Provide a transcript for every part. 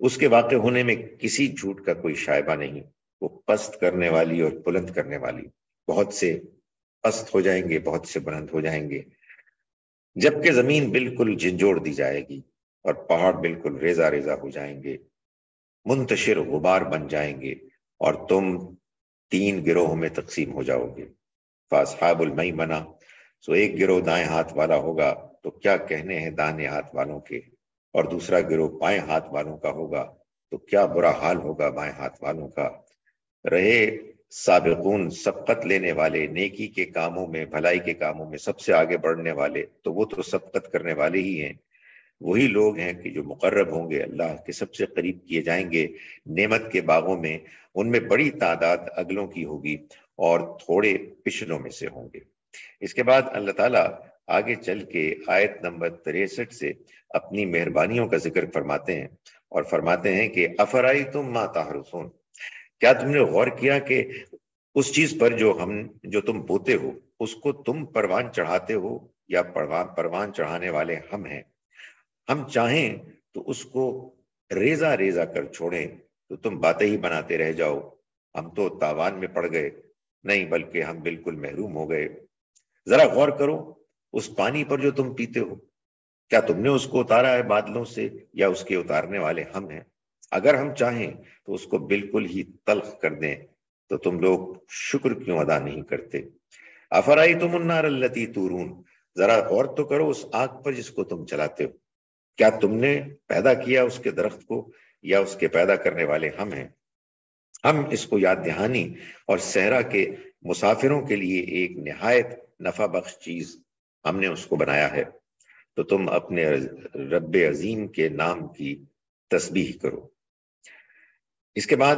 اس کے واقع ہونے میں کسی جھوٹ کا کوئی شائبہ نہیں۔ وہ پست کرنے والی اور بلند کرنے والی، بہت سے پست ہو جائیں گے، بہت سے بلند ہو جائیں گے، جبکہ زمین بالکل جھنجھوڑ دی جائے گی اور پہاڑ بالکل ریزہ ریزہ ہو جائیں گے، منتشر غبار بن جائیں گے، اور تم 3 گروہوں میں تقسیم ہو جاؤ گے۔ فاصحاب المیمنہ، سو ایک گروہ دائیں ہاتھ والا ہوگا تو کیا کہنے ہیں دائیں ہاتھ والوں کے، اور دوسرا گروہ بائیں ہاتھ والوں کا ہوگا تو کیا برا حال ہوگا بائیں ہاتھ والوں کا۔ رہے سابقون، سبقت لینے والے، نیکی کے کاموں میں، بھلائی کے کاموں میں سب سے آگے بڑھنے والے، تو وہ تو سبقت کرنے والے ہی ہیں۔ وہی لوگ ہیں کہ جو مقرب ہوں گے، اللہ کے سب سے قریب کیے جائیں گے نعمت کے باغوں میں۔ ان میں بڑی تعداد اگلوں کی ہوگی اور تھوڑے پچھلوں میں سے ہوں گے۔ اس کے بعد اللہ تعالیٰ آگے چل کے آیت نمبر 63 سے اپنی مہربانیوں کا ذکر فرماتے ہیں، اور فرماتے ہیں کہ افرائیتم ما تحرثون، کیا تم نے غور کیا کہ اس چیز پر جو تم بوتے ہو اس کو تم پروان چڑھاتے ہو، یا پروان چڑھانے والے ہم ہیں؟ ہم چاہیں تو اس کو ریزہ ریزہ کر چھوڑیں تو تم باتیں ہی بناتے رہ جاؤ، ہم تو تاوان میں پڑ گئے، نہیں بلکہ ہم بالکل محروم ہو گئے۔ ذرا غور کرو اس پانی پر جو تم پیتے ہو، کیا تم نے اس کو اتارا ہے بادلوں سے، یا اس کے اتارنے والے ہم ہیں؟ اگر ہم چاہیں تو اس کو بالکل ہی تلخ کر دیں، تو تم لوگ شکر کیوں ادا نہیں کرتے؟ افرائیتم النار التی تورون، ذرا غور تو کرو اس آگ پر جس کو تم چلاتے ہو، کیا تم نے پیدا کیا اس کے درخت کو، یا اس کے پیدا کرنے والے ہم ہیں؟ ہم اس کو یاد دہانی اور صحرا کے مسافروں کے لیے ایک نہایت نفع بخش چیز ہم نے اس کو بنایا ہے، تو تم اپنے رب عظیم کے نام کی تسبیح کرو۔ اس کے بعد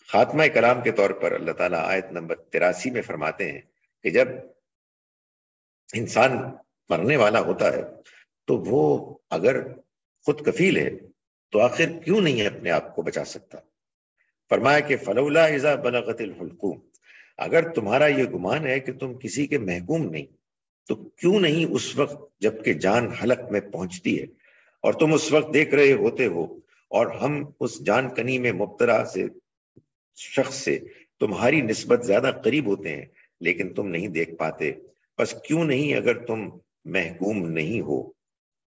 خاتمہ کلام کے طور پر اللہ تعالیٰ آیت نمبر 83 میں فرماتے ہیں کہ جب انسان مرنے والا ہوتا ہے تو وہ اگر خود کفیل ہے تو آخر کیوں نہیں اپنے آپ کو بچا سکتا؟ فرمایا کہ فلولا اذا بلغت الحلقوم، اگر تمہارا یہ گمان ہے کہ تم کسی کے محکوم نہیں، تو کیوں نہیں اس وقت جب کہ جان حلق میں پہنچتی ہے اور تم اس وقت دیکھ رہے ہوتے ہو، اور ہم اس جان کنی میں مبتلا سے شخص سے تمہاری نسبت زیادہ قریب ہوتے ہیں لیکن تم نہیں دیکھ پاتے، بس کیوں نہیں اگر تم محکوم نہیں ہو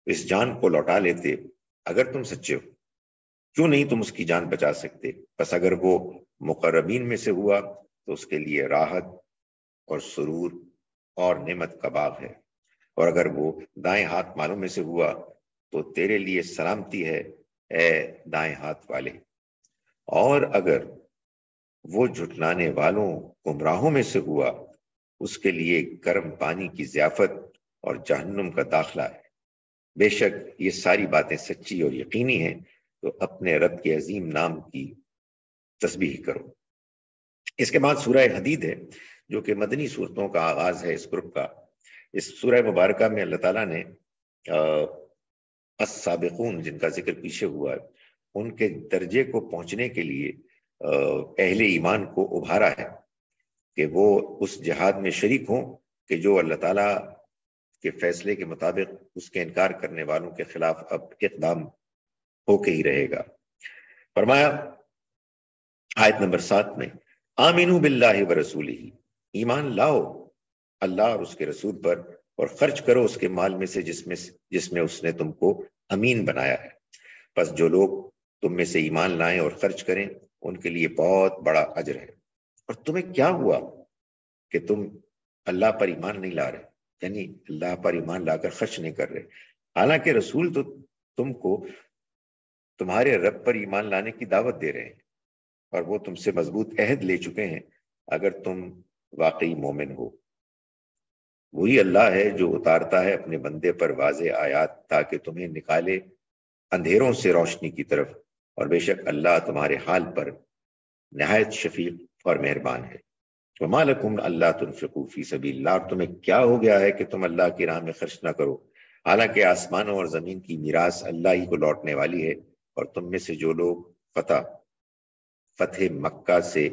اس جان کو لوٹا لیتے؟ اگر تم سچے ہو کیوں نہیں تم اس کی جان بچا سکتے؟ بس اگر وہ مقربین میں سے ہوا تو اس کے لیے راحت اور سرور اور نعمت کا باغ ہے، اور اگر وہ دائیں ہاتھ والوں میں سے ہوا تو تیرے لیے سلامتی ہے اے دائیں ہاتھ والے، اور اگر وہ جھٹلانے والوں گمراہوں میں سے ہوا اس کے لیے گرم پانی کی ضیافت اور جہنم کا داخلہ ہے۔ بے شک یہ ساری باتیں سچی اور یقینی ہیں، تو اپنے رب کے عظیم نام کی تسبیح کرو۔ اس کے بعد سورہ حدید ہے جو کہ مدنی صورتوں کا آغاز ہے اس گروپ کا۔ اس سورہ مبارکہ میں اللہ تعالیٰ نے السابقون جن کا ذکر پیچھے ہوا ہے ان کے درجے کو پہنچنے کے لیے اہل ایمان کو ابھارا ہے کہ وہ اس جہاد میں شریک ہوں کہ جو اللہ تعالیٰ کے فیصلے کے مطابق اس کے انکار کرنے والوں کے خلاف اب اقدام ہو کے ہی رہے گا۔ فرمایا آیت نمبر 7 میں آمینو باللہ ورسولہ، ایمان لاؤ اللہ اور اس کے رسول پر، اور خرچ کرو اس کے مال میں سے جس میں اس نے تم کو امین بنایا ہے۔ پس جو لوگ تم میں سے ایمان لائیں اور خرچ کریں ان کے لیے بہت بڑا اجر ہے۔ اور تمہیں کیا ہوا کہ تم اللہ پر ایمان نہیں لا رہے، یعنی اللہ پر ایمان لا کر خرچ نہیں کر رہے، حالانکہ رسول تو تم کو تمہارے رب پر ایمان لانے کی دعوت دے رہے ہیں، اور وہ تم سے مضبوط عہد لے چکے ہیں اگر تم واقعی مومن ہو۔ وہی اللہ ہے جو اتارتا ہے اپنے بندے پر واضح آیات تاکہ تمہیں نکالے اندھیروں سے روشنی کی طرف، اور بے شک اللہ تمہارے حال پر نہایت شفیق اور مہربان ہے۔ وما لکم الا تنفقوا فی سبیل اللہ، اور تمہیں کیا ہو گیا ہے کہ تم اللہ کی راہ میں خرچ نہ کرو، حالانکہ آسمانوں اور زمین کی میراث اللہ ہی کو لوٹنے والی ہے، اور تم میں سے جو لوگ فتح مکہ سے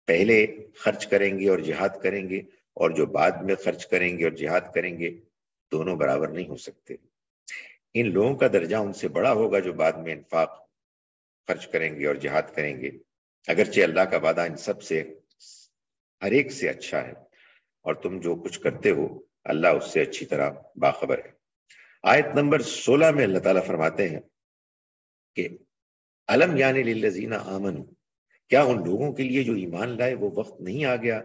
پہلے خرچ کریں گے اور جہاد کریں گے، اور جو بعد میں خرچ کریں گے اور جہاد کریں گے، دونوں برابر نہیں ہو سکتے۔ ان لوگوں کا درجہ ان سے بڑا ہوگا جو بعد میں انفاق خرچ کریں گے اور جہاد کریں گے، اگرچہ اللہ کا وعدہ ان سب سے ہر ایک سے اچھا ہے، اور تم جو کچھ کرتے ہو اللہ اس سے اچھی طرح باخبر ہے۔ آیت نمبر 16 میں اللہ تعالیٰ فرماتے ہیں کہ الم یعنی للذین آمنوا، کیا ان لوگوں کے لیے جو ایمان لائے وہ وقت نہیں آ گیا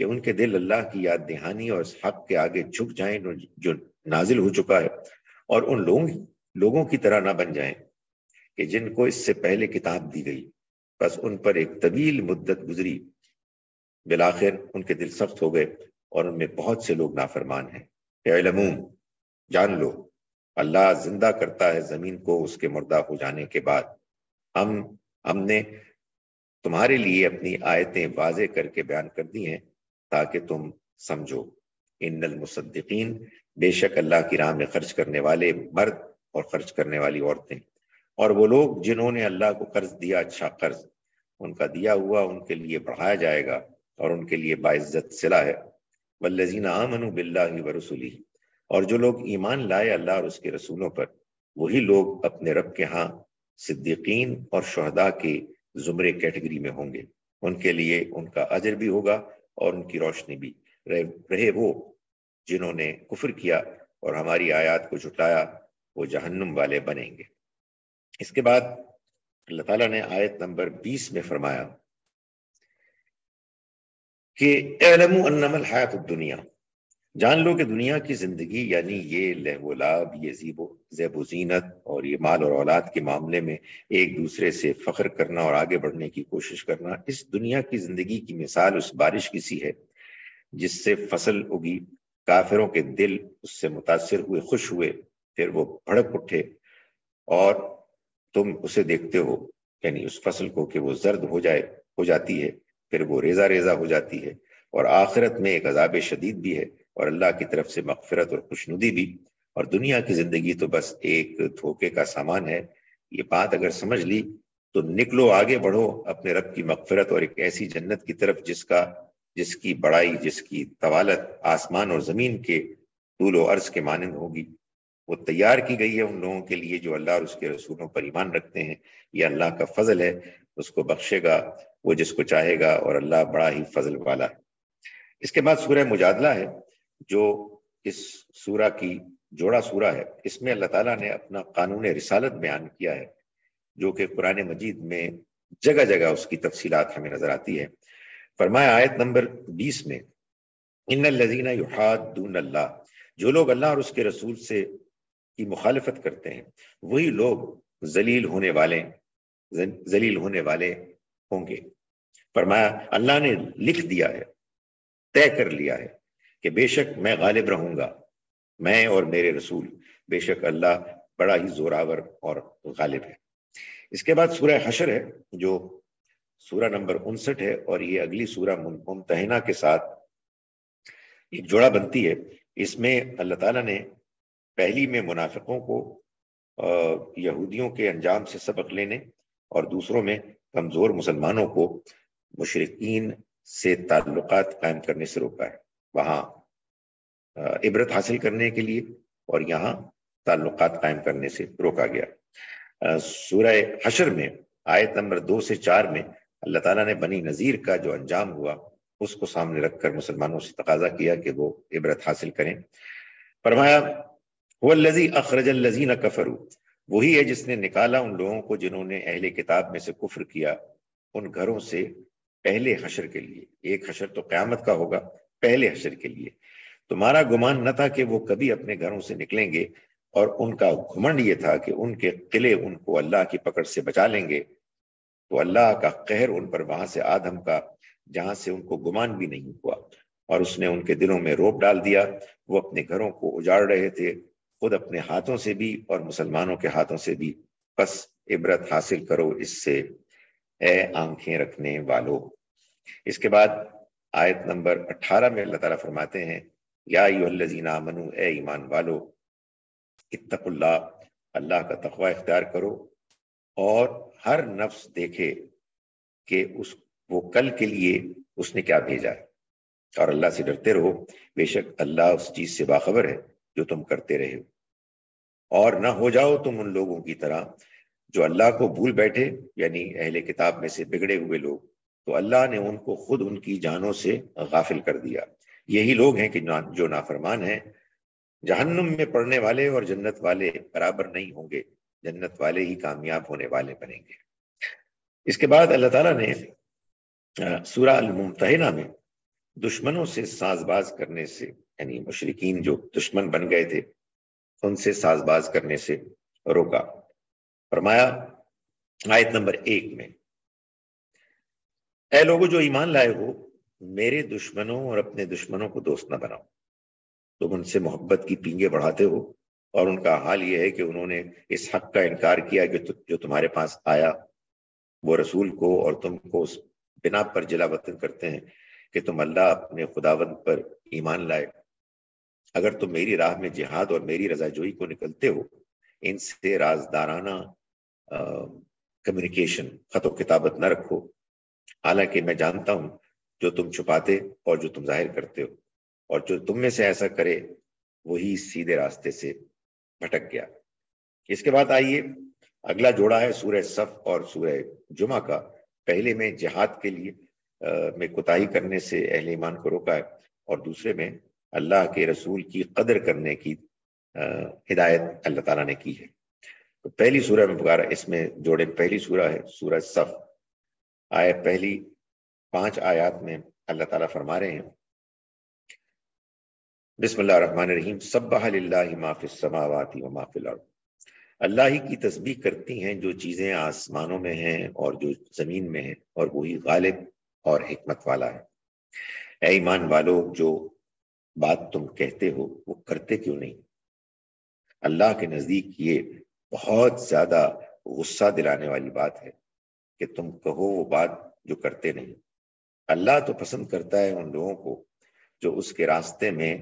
کہ ان کے دل اللہ کی یاد دہانی اور اس حق کے آگے جھک جائیں جو نازل ہو چکا ہے، اور ان لوگوں کی طرح نہ بن جائیں کہ جن کو اس سے پہلے کتاب دی گئی، بس ان پر ایک طویل مدت گزری، بالآخر ان کے دل سخت ہو گئے اور ان میں بہت سے لوگ نافرمان ہیں۔ اعلموا، جان لو، اللہ زندہ کرتا ہے زمین کو اس کے مردہ ہو جانے کے بعد۔ ہم نے تمہارے لیے اپنی آیتیں واضح کر کے بیان کر دی ہیں تاکہ تم سمجھو۔ ان المصدقین، بے شک اللہ کی راہ میں خرچ کرنے والے مرد اور خرچ کرنے والی عورتیں، اور وہ لوگ جنہوں نے اللہ کو قرض دیا اچھا قرض، ان کا دیا ہوا ان کے لیے بڑھایا جائے گا اور ان کے لیے باعزت صلہ ہے۔ والذین آمنوا باللہ ورسلہ، اور جو لوگ ایمان لائے اللہ اور اس کے رسولوں پر، وہی لوگ اپنے رب کے ہاں صدیقین اور شہداء کے زمرے کیٹیگری میں ہوں گے، ان کے لیے ان کا اجر بھی ہوگا اور ان کی روشنی بھی۔ رہے وہ جنہوں نے کفر کیا اور ہماری آیات کو جھٹلایا، وہ جہنم والے بنیں گے۔ اس کے بعد اللہ تعالیٰ نے آیت نمبر 20 میں فرمایا کہ اعلموا انما الحیات الدنیا، جان لو کہ دنیا کی زندگی یعنی یہ لہو و لعب، یہ زیب و زینت اور یہ مال اور اولاد کے معاملے میں ایک دوسرے سے فخر کرنا اور آگے بڑھنے کی کوشش کرنا، اس دنیا کی زندگی کی مثال اس بارش کی سی ہے جس سے فصل اگی، کافروں کے دل اس سے متاثر ہوئے، خوش ہوئے، پھر وہ بھڑک اٹھے، اور تم اسے دیکھتے ہو یعنی اس فصل کو کہ وہ زرد ہو جاتی ہے، پھر وہ ریزہ ریزہ ہو جاتی ہے، اور آخرت میں ایک عذاب شدید بھی ہے اور اللہ کی طرف سے مغفرت اور خوشنودی بھی، اور دنیا کی زندگی تو بس ایک دھوکے کا سامان ہے۔ یہ بات اگر سمجھ لی تو نکلو، آگے بڑھو اپنے رب کی مغفرت اور ایک ایسی جنت کی طرف جس کی بڑائی، جس کی طوالت آسمان اور زمین کے طول و عرض کے مانند ہوگی۔ وہ تیار کی گئی ہے ان لوگوں کے لیے جو اللہ اور اس کے رسولوں پر ایمان رکھتے ہیں۔ یہ اللہ کا فضل ہے، اس کو بخشے گا وہ جس کو چاہے گا، اور اللہ بڑا ہی فضل والا ہے۔ اس کے بعد سورہ مجادلہ ہے جو اس سورہ کی جوڑا سورہ ہے۔ اس میں اللہ تعالیٰ نے اپنا قانون رسالت بیان کیا ہے جو کہ قرآن مجید میں جگہ جگہ اس کی تفصیلات ہمیں نظر آتی ہے۔ فرمایا آیت نمبر 20 میں، ان الذین یحادون اللہ، جو لوگ اللہ اور اس کے رسول سے کی مخالفت کرتے ہیں وہی لوگ ذلیل ہونے والے ہوں گے۔ فرمایا اللہ نے لکھ دیا ہے، طے کر لیا ہے کہ بے شک میں غالب رہوں گا، میں اور میرے رسول، بے شک اللہ بڑا ہی زوراور اور غالب ہے۔ اس کے بعد سورہ حشر ہے جو سورہ نمبر 59 ہے، اور یہ اگلی سورہ ممتحنہ کے ساتھ ایک جوڑا بنتی ہے۔ اس میں اللہ تعالیٰ نے پہلی میں منافقوں کو یہودیوں کے انجام سے سبق لینے، اور دوسروں میں کمزور مسلمانوں کو مشرکین سے تعلقات قائم کرنے سے روکا ہے، وہاں عبرت حاصل کرنے کے لیے، اور یہاں تعلقات قائم کرنے سے روکا گیا۔ سورہ حشر میں آیت نمبر 2 سے 4 میں اللہ تعالیٰ نے بنی نذیر کا جو انجام ہوا اس کو سامنے رکھ کر مسلمانوں سے تقاضا کیا کہ وہ عبرت حاصل کریں۔ فرمایا هو الذی اخرج الذین کفروا، وہی ہے جس نے نکالا ان لوگوں کو جنہوں نے اہل کتاب میں سے کفر کیا ان گھروں سے پہلے حشر کے لیے۔ ایک حشر تو قیامت کا ہوگا، پہلے حشر کے لیے تمہارا گمان نہ تھا کہ وہ کبھی اپنے گھروں سے نکلیں گے، اور ان کا گھمنڈ یہ تھا کہ ان کے قلعے ان کو اللہ کی پکڑ سے بچا لیں گے، تو اللہ کا قہر ان پر وہاں سے آدم کا جہاں سے ان کو گمان بھی نہیں ہوا، اور اس نے ان کے دلوں میں روب ڈال دیا، وہ اپنے گھروں کو اجاڑ رہے تھے، خود اپنے ہاتھوں سے بھی اور مسلمانوں کے ہاتھوں سے بھی۔ بس عبرت حاصل کرو اس سے اے آنکھیں رکھنے والو۔ اس کے بعد آیت نمبر 18 میں اللہ تعالیٰ فرماتے ہیں یا ایھا الذین آمنو، اے ایمان والو، اتقوا اللہ، اللہ کا تقوی اختیار کرو، اور ہر نفس دیکھے کہ وہ کل کے لیے اس نے کیا بھیجا ہے، اور اللہ سے ڈرتے رہو، بے شک اللہ اس چیز سے باخبر ہے جو تم کرتے رہے ہو، اور نہ ہو جاؤ تم ان لوگوں کی طرح جو اللہ کو بھول بیٹھے یعنی اہل کتاب میں سے بگڑے ہوئے لوگ، تو اللہ نے ان کو خود ان کی جانوں سے غافل کر دیا۔ یہی لوگ ہیں کہ جو نافرمان ہیں، جہنم میں پڑنے والے اور جنت والے برابر نہیں ہوں گے، جنت والے ہی کامیاب ہونے والے بنیں گے۔ اس کے بعد اللہ تعالیٰ نے سورہ الممتحنہ میں دشمنوں سے ساز باز کرنے سے، یعنی مشرکین جو دشمن بن گئے تھے ان سے ساز باز کرنے سے روکا۔ فرمایا آیت نمبر 1 میں، اے لوگو جو ایمان لائے ہو، میرے دشمنوں اور اپنے دشمنوں کو دوست نہ بناؤ۔ تم ان سے محبت کی پینگیں بڑھاتے ہو، اور ان کا حال یہ ہے کہ انہوں نے اس حق کا انکار کیا جو تمہارے پاس آیا، وہ رسول کو، اور تم کو اس بنا پر جلا وطن کرتے ہیں کہ تم اللہ اپنے خداوند پر ایمان لائے۔ اگر تم میری راہ میں جہاد اور میری رضا جوئی کو نکلتے ہو، ان سے رازدارانہ کمیونیکیشن، خط و کتابت نہ رکھو، حالانکہ میں جانتا ہوں جو تم چھپاتے اور جو تم ظاہر کرتے ہو، اور جو تم میں سے ایسا کرے وہی سیدھے راستے سے بھٹک گیا۔ اس کے بعد آئیے اگلا جوڑا ہے سورہ صف اور سورہ جمعہ کا۔ پہلے میں جہاد کے لیے میں کوتاہی کرنے سے اہل ایمان کو روکا ہے، اور دوسرے میں اللہ کے رسول کی قدر کرنے کی ہدایت اللہ تعالیٰ نے کی ہے۔ تو پہلی سورہ میں پکارا، اس میں جوڑے پہلی سورہ ہے سورہ صف۔ پہلی 5 آیات میں اللہ تعالیٰ فرما رہے ہیں، بسم اللہ الرحمن الرحیم، سبح للہ ما فی السماوات و ما فی الارض۔ اللہ ہی کی تسبیح کرتی ہیں جو چیزیں آسمانوں میں ہیں اور جو زمین میں ہیں، اور وہی غالب اور حکمت والا ہے۔ اے ایمان والو، جو بات تم کہتے ہو وہ کرتے کیوں نہیں؟ اللہ کے نزدیک یہ بہت زیادہ غصہ دلانے والی بات ہے کہ تم کہو وہ بات جو کرتے نہیں۔ اللہ تو پسند کرتا ہے ان لوگوں کو جو اس کے راستے میں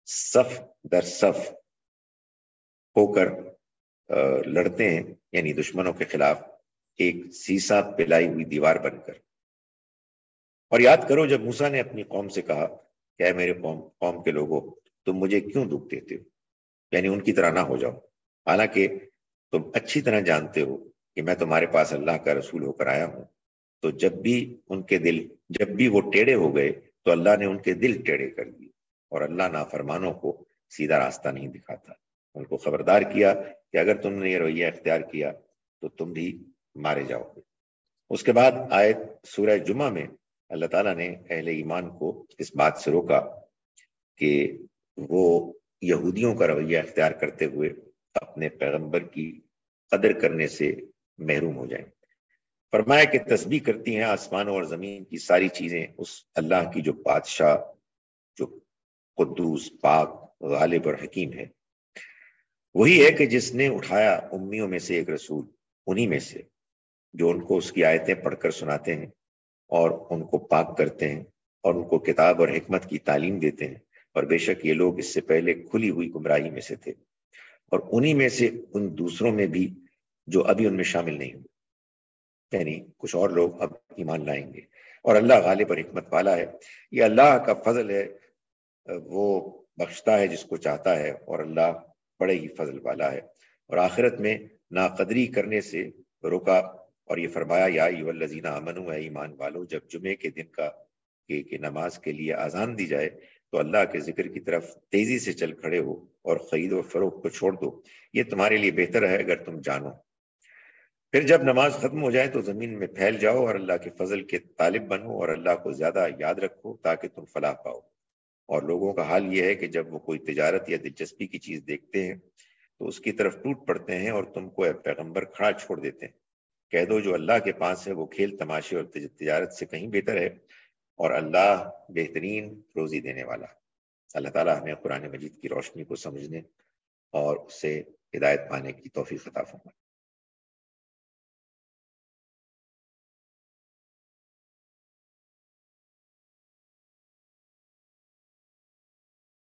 صف در صف ہو کر لڑتے ہیں، یعنی دشمنوں کے خلاف ایک سیسا پلائی ہوئی دیوار بن کر۔ اور یاد کرو جب موسیٰ نے اپنی قوم سے کہا کہ اے میرے قوم کے لوگوں، تم مجھے کیوں دکھ دیتے ہو، یعنی ان کی طرح نہ ہو جاؤ، حالانکہ تم اچھی طرح جانتے ہو کہ میں تمہارے پاس اللہ کا رسول ہو کر آیا ہوں۔ تو جب بھی وہ ٹیڑے ہو گئے تو اللہ نے ان کے دل ٹیڑے کر دیے، اور اللہ نافرمانوں کو سیدھا راستہ نہیں دکھاتا۔ ان کو خبردار کیا کہ اگر تم نے یہ رویہ اختیار کیا تو تم بھی مارے جاؤ گے۔ اس کے بعد آیت سورہ جمعہ میں اللہ تعالیٰ نے اہل ایمان کو اس بات سے روکا کہ وہ یہودیوں کا رویہ اختیار کرتے ہوئے اپنے پیغمبر کی قدر کرنے سے محروم ہو جائیں۔ فرمایا کہ تسبیح کرتی ہیں آسمانوں اور زمین کی ساری چیزیں اس اللہ کی جو بادشاہ، جو قدوس، پاک، غالب اور حکیم ہے۔ وہی ہے کہ جس نے اٹھایا امیوں میں سے ایک رسول، انہی میں سے جو ان کو اس کی آیتیں پڑھ کر سناتے ہیں اور ان کو پاک کرتے ہیں اور ان کو کتاب اور حکمت کی تعلیم دیتے ہیں، اور بے شک یہ لوگ اس سے پہلے کھلی ہوئی گمراہی میں سے تھے، اور انہی میں سے ان دوسروں میں بھی جو ابھی ان میں شامل نہیں ہوئے، یعنی کچھ اور لوگ اب ایمان لائیں گے۔ اور اللہ غالب اور حکمت والا ہے۔ یہ اللہ کا فضل ہے، وہ بخشتا ہے جس کو چاہتا ہے، اور اللہ بڑے ہی فضل والا ہے۔ اور آخرت میں ناقدری کرنے سے روکا، اور یہ فرمایا یا ایھا الذین آمنوا، اے ایمان والو، جب جمعے کے دن کی نماز کے لیے اذان دی جائے تو اللہ کے ذکر کی طرف تیزی سے چل کھڑے ہو اور خرید و فروخت کو چھوڑ دو، یہ تمہارے لیے بہتر ہے اگر تم جانو۔ پھر جب نماز ختم ہو جائے تو زمین میں پھیل جاؤ اور اللہ کے فضل کے طالب بنو، اور اللہ کو زیادہ یاد رکھو تاکہ تم فلاح پاؤ۔ اور لوگوں کا حال یہ ہے کہ جب وہ کوئی تجارت یا دلچسپی کی چیز دیکھتے ہیں تو اس کی طرف ٹوٹ پڑتے ہیں اور تم کو اے پیغمبر کھڑا چھوڑ دیتے ہیں۔ کہہ دو جو اللہ کے پاس ہے وہ کھیل تماشے اور تجارت سے کہیں بہتر ہے، اور اللہ بہترین روزی دینے والا۔ اللہ تعالیٰ ہمیں قرآن مجید کی روشنی کو سمجھنے اور اس سے ہدایت پانے کی توفیق عطا فرمائے۔